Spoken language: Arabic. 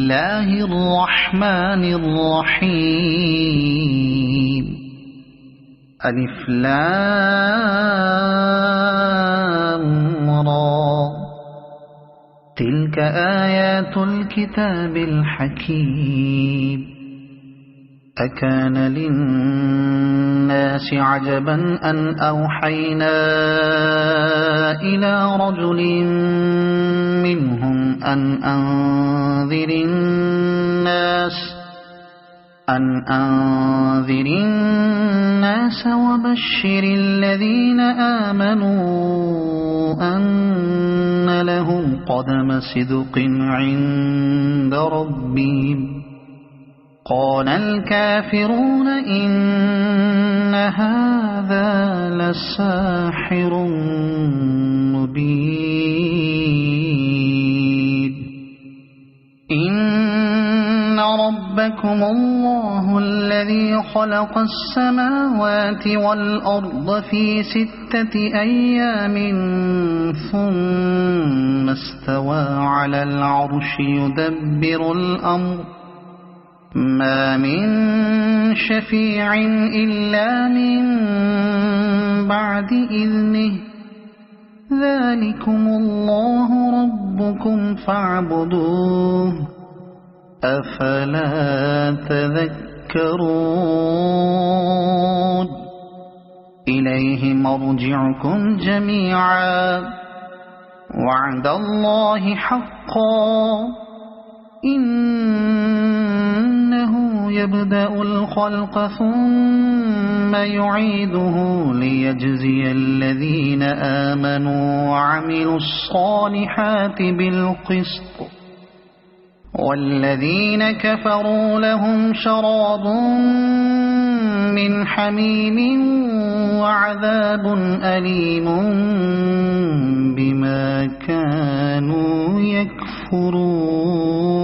الله الرحمن الرحيم ألف لام را تلك آيات الكتاب الحكيم أكان للناس عجبا أن أوحينا إلى رجل منهم أن أنذر الناس وبشر الذين آمنوا أن لهم قدم صدق عند ربهم قال الكافرون إن هذا لساحر مبين إن ربكم الله الذي خلق السماوات والأرض في 6 أيام ثم استوى على العرش يدبر الأمر ما من شفيع إلا من بعد إذنه ذلكم الله ربكم فاعبدوه أفلا تذكرون إليه مرجعكم جميعا وعد الله حقا إنه يبدأ الخلق ثم يعيده ليجزي الذين آمنوا وعملوا الصالحات بالقسط والذين كفروا لهم شراب من حميم وعذاب أليم بما كانوا يكفرون